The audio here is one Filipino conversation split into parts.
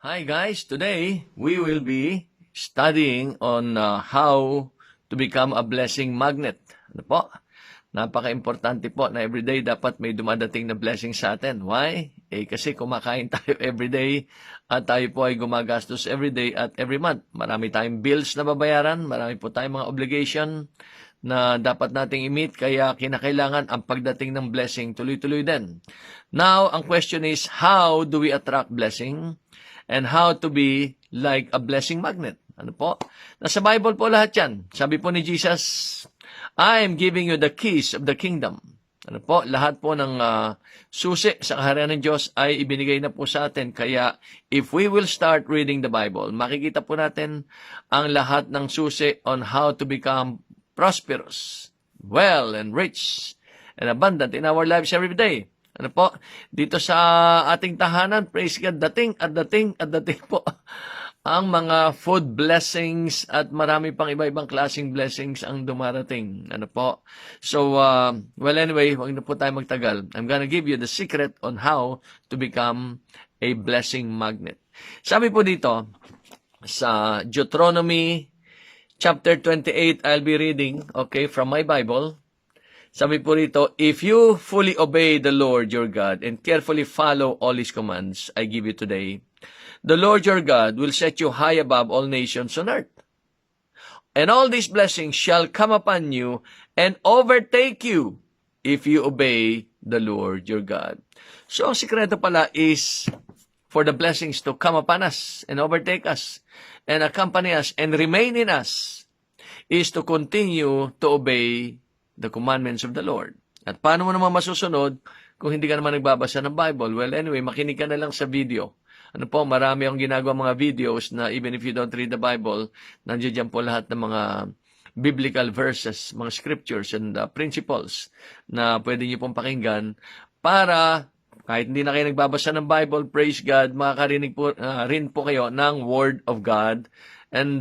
Hi guys, today we will be studying on how to become a blessing magnet. Ano po? Napaka-importante po na everyday dapat may dumadating na blessing sa atin. Why? Kasi kumakain tayo everyday at tayo po ay gumagastos everyday at every month. Marami tayong bills na babayaran, marami po tayong mga obligation na dapat nating i-meet, kaya kinakailangan ang pagdating ng blessing tuloy-tuloy din. Now, ang question is, how do we attract blessing? And how to be like a blessing magnet. Ano po? Nasa Bible po lahat yan. Sabi po ni Jesus, I am giving you the keys of the kingdom. Ano po? Lahat po ng susi sa kaharian ng Diyos ay ibinigay na po sa atin. Kaya if we will start reading the Bible, makikita po natin ang lahat ng susi on how to become prosperous, well, and rich, and abundant in our lives every day. Ano po? Dito sa ating tahanan, praise God, dating po ang mga food blessings at marami pang iba-ibang klaseng blessings ang dumarating. Ano po? So, well anyway, huwag na po tayo magtagal. I'm gonna give you the secret on how to become a blessing magnet. Sabi po dito, sa Deuteronomy chapter 28, I'll be reading, okay, from my Bible. Sabi po rito, if you fully obey the Lord your God and carefully follow all His commands I give you today, the Lord your God will set you high above all nations on earth. And all these blessings shall come upon you and overtake you if you obey the Lord your God. So, ang sikreto pala is for the blessings to come upon us and overtake us and accompany us and remain in us is to continue to obey the commandments of the Lord. At paano mo naman masusunod kung hindi ka naman nagbabasa ng Bible? Well, anyway, makinig ka na lang sa video. Ano po, marami akong ginagawa mga videos na even if you don't read the Bible, nandiyan dyan po lahat ng mga biblical verses, mga scriptures and principles na pwede niyo pong pakinggan para kahit hindi na kayo nagbabasa ng Bible, praise God, makakarinig po, rin po kayo ng Word of God. And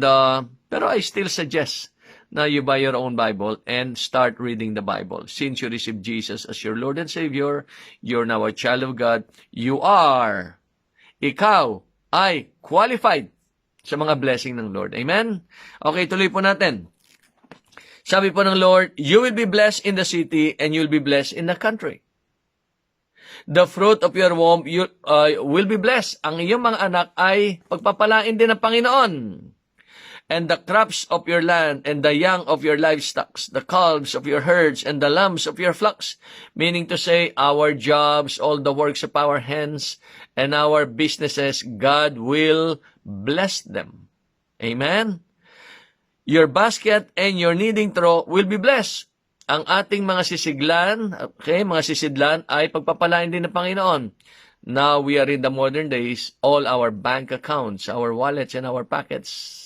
pero I still suggest na you buy your own Bible and start reading the Bible. Since you received Jesus as your Lord and Savior, you're now a child of God, ikaw ay qualified sa mga blessing ng Lord. Amen? Okay, tuloy po natin. Sabi po ng Lord, you will be blessed in the city and you'll be blessed in the country. The fruit of your womb will be blessed. Ang iyong mga anak ay pagpapalain din ng Panginoon. And the crops of your land, and the young of your livestock, the calves of your herds, and the lambs of your flocks. Meaning to say, our jobs, all the works of our hands, and our businesses, God will bless them. Amen? Your basket and your kneading trough will be blessed. Ang ating mga sisiglan, okay, mga sisidlan, ay pagpapalain din ng Panginoon. Now we are in the modern days, all our bank accounts, our wallets, and our pockets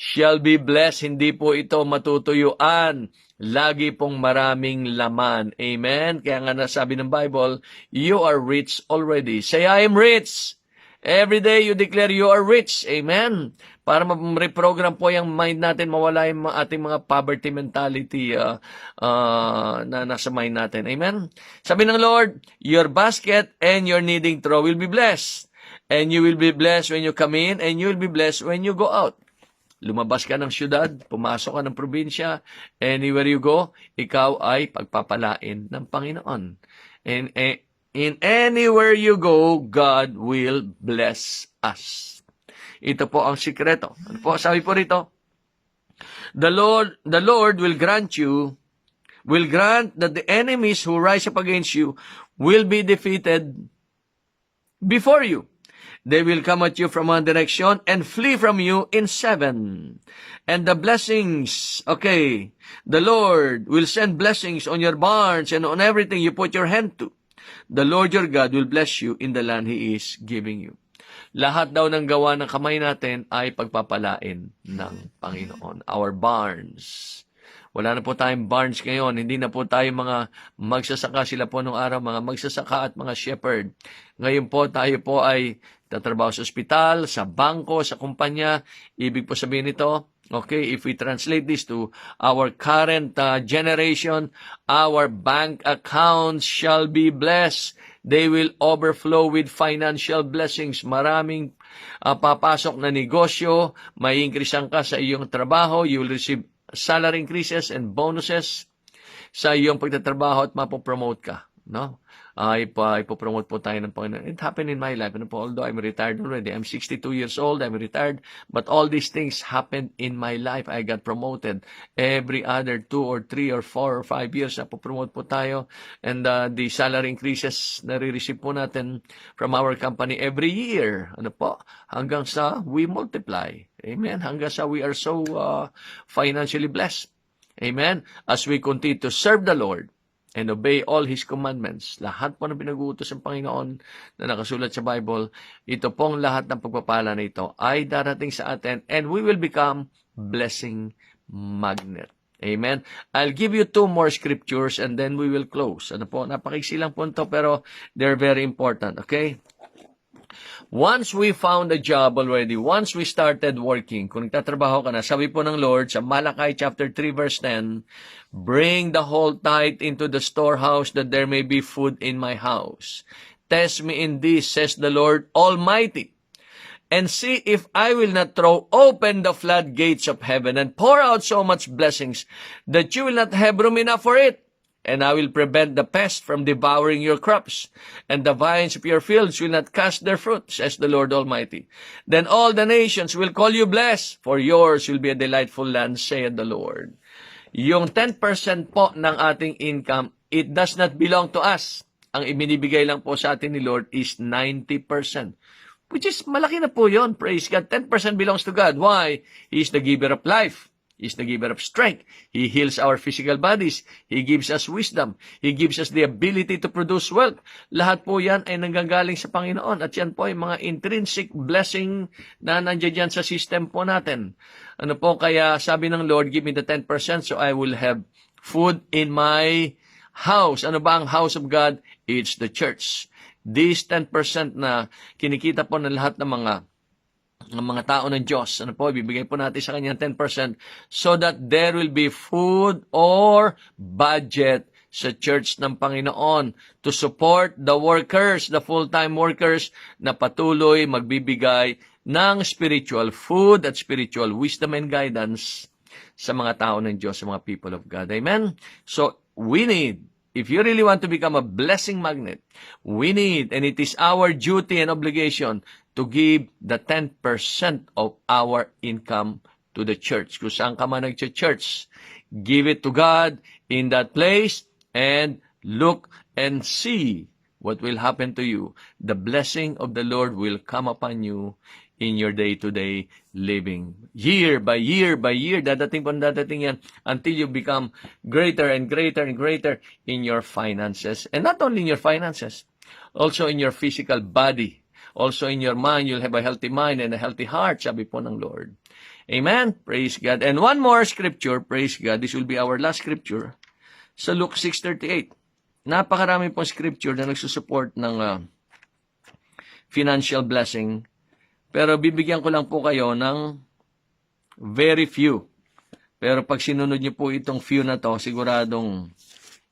shall be blessed. Hindi po ito matutuyuan. Lagi pong maraming laman. Amen? Kaya nga nasabi ng Bible, you are rich already. Say, I am rich. Every day you declare you are rich. Amen? Para ma-reprogram po yung mind natin, mawala yung ating mga poverty mentality na nasa mind natin. Amen? Sabi ng Lord, your basket and your kneading trough will be blessed. And you will be blessed when you come in, and you will be blessed when you go out. Lumabas ka ng syudad, pumasok ka ng probinsya, anywhere you go, ikaw ay pagpapalain ng Panginoon. And in anywhere you go, God will bless us. Ito po ang sikreto. Ano po? Sabi po rito, the Lord will grant that the enemies who rise up against you will be defeated before you. They will come at you from one direction and flee from you in 7. And the blessings, okay, the Lord will send blessings on your barns and on everything you put your hand to. The Lord your God will bless you in the land He is giving you. Lahat daw ng gawa ng kamay natin ay pagpapalain ng Panginoon. Our barns. Wala na po tayong barns ngayon. Hindi na po tayo mga magsasaka. Sila po nung araw, mga magsasaka at mga shepherd. Ngayon po, tayo po ay tatrabaho sa ospital, sa bangko, sa kumpanya. Ibig po sabihin nito, Okay, if we translate this to our current generation, our bank accounts shall be blessed. They will overflow with financial blessings. Maraming papasok na negosyo, may increasean ka sa iyong trabaho, you will receive salary increases and bonuses sa iyong pagtatrabaho at mapopromote ka. No? Ipopromote po tayo ng Panginoon. It happened in my life. Although I'm retired already, I'm 62 years old, I'm retired, but all these things happened in my life. I got promoted every other 2 or 3 or 4 or 5 years. Napopromote po tayo. And the salary increases na re-receive po natin from our company every year. Ano po? Hanggang sa we multiply. Amen? Hanggang sa we are so financially blessed. Amen? As we continue to serve the Lord and obey all His commandments. Lahat po na pinag-uutos ng Panginoon na nakasulat sa Bible, ito pong lahat ng pagpapala na ito ay darating sa atin and we will become blessing magnet. Amen. I'll give you 2 more scriptures and then we will close. Ano po? Napakiksi lang po ito pero they're very important. Okay? Once we found a job already, once we started working, kung nagtatrabaho ka na, sabi po ng Lord sa Malachi chapter 3 verse 10, bring the whole tithe into the storehouse that there may be food in my house. Test me in this, says the Lord Almighty, and see if I will not throw open the floodgates of heaven and pour out so much blessings that you will not have room enough for it. And I will prevent the pest from devouring your crops, and the vines of your fields will not cast their fruit, says the Lord Almighty. Then all the nations will call you blessed, for yours will be a delightful land, saith the Lord. Yung 10% po ng ating income, it does not belong to us. Ang ibinibigay lang po sa atin ni Lord is 90%. Which is, malaki na po yun, praise God. 10% belongs to God. Why? He is the giver of life. He is the giver of strength. He heals our physical bodies. He gives us wisdom. He gives us the ability to produce wealth. Lahat po yan ay nanggagaling sa Panginoon. At yan po ay mga intrinsic blessing na nandiyan dyan sa system po natin. Ano po, kaya sabi ng Lord, give me the 10% so I will have food in my house. Ano ba ang house of God? It's the church. This 10% na kinikita po ng lahat ng mga tao ng Diyos, ano po, ibibigay po natin sa kanya 10% so that there will be food or budget sa church ng Panginoon to support the workers, the full-time workers na patuloy magbibigay ng spiritual food at spiritual wisdom and guidance sa mga tao ng Diyos, sa mga people of God. Amen? So, we need, if you really want to become a blessing magnet, we need, and it is our duty and obligation to give the 10% of our income to the church. Kung saan ka man nag-church, give it to God in that place and look and see what will happen to you. The blessing of the Lord will come upon you in your day-to-day living. Year by year by year, dadating yan until you become greater and greater and greater in your finances. And not only in your finances, also in your physical body. Also in your mind, you'll have a healthy mind and a healthy heart, sabi po ng Lord. Amen? Praise God. And one more scripture, praise God, this will be our last scripture, sa Luke 6:38. Napakarami pong scripture na nagsusupport ng financial blessing, pero bibigyan ko lang po kayo ng very few. Pero pag sinunod niyo po itong few na to, siguradong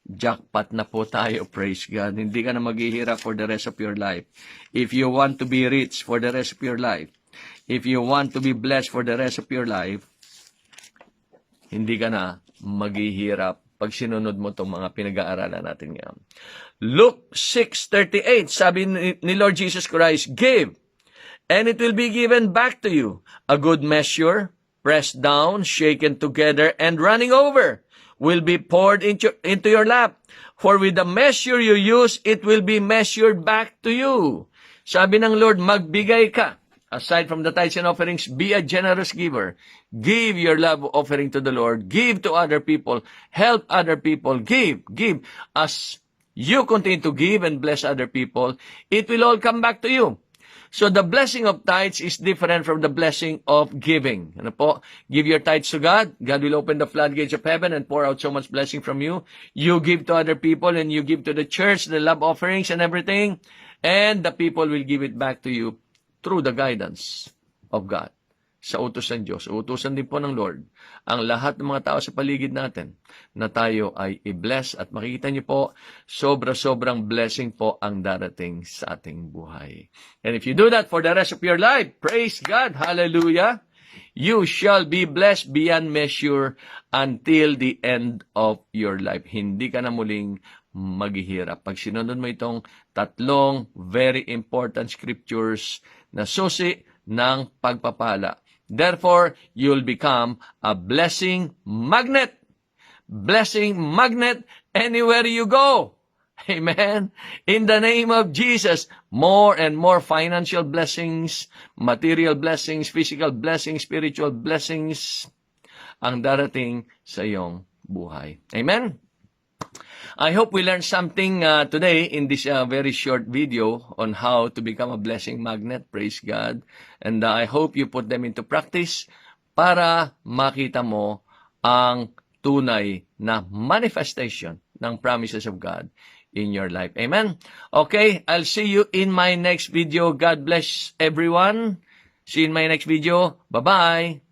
jackpot na po tayo, praise God. Hindi ka na maghihirap for the rest of your life. If you want to be rich for the rest of your life, if you want to be blessed for the rest of your life, hindi ka na maghihirap pag sinunod mo itong mga pinag-aaralan natin ngayon. Luke 6:38, sabi ni Lord Jesus Christ, give, and it will be given back to you. A good measure, pressed down, shaken together, and running over, will be poured into your lap. For with the measure you use, it will be measured back to you. Sabi ng Lord, magbigay ka. Aside from the tithes and offerings, be a generous giver. Give your love offering to the Lord. Give to other people. Help other people. Give. As you continue to give and bless other people, it will all come back to you. So the blessing of tithes is different from the blessing of giving. Ano po? Give your tithes to God. God will open the floodgates of heaven and pour out so much blessing from you. You give to other people and you give to the church, the love offerings and everything. And the people will give it back to you through the guidance of God. sa utos ng Diyos, utusan din po ng Lord, ang lahat ng mga tao sa paligid natin na tayo ay i-bless at makikita niyo po, sobra-sobrang blessing po ang darating sa ating buhay. And if you do that for the rest of your life, praise God, hallelujah, you shall be blessed beyond measure until the end of your life. Hindi ka na muling maghihirap. Pag sinunod mo itong tatlong very important scriptures na susi ng pagpapala, therefore, you'll become a blessing magnet. Blessing magnet anywhere you go. Amen. In the name of Jesus, more and more financial blessings, material blessings, physical blessings, spiritual blessings ang darating sa iyong buhay. Amen. I hope we learned something today in this very short video on how to become a blessing magnet. Praise God. And I hope you put them into practice para makita mo ang tunay na manifestation ng promises of God in your life. Amen? Okay, I'll see you in my next video. God bless everyone. See you in my next video. Bye-bye.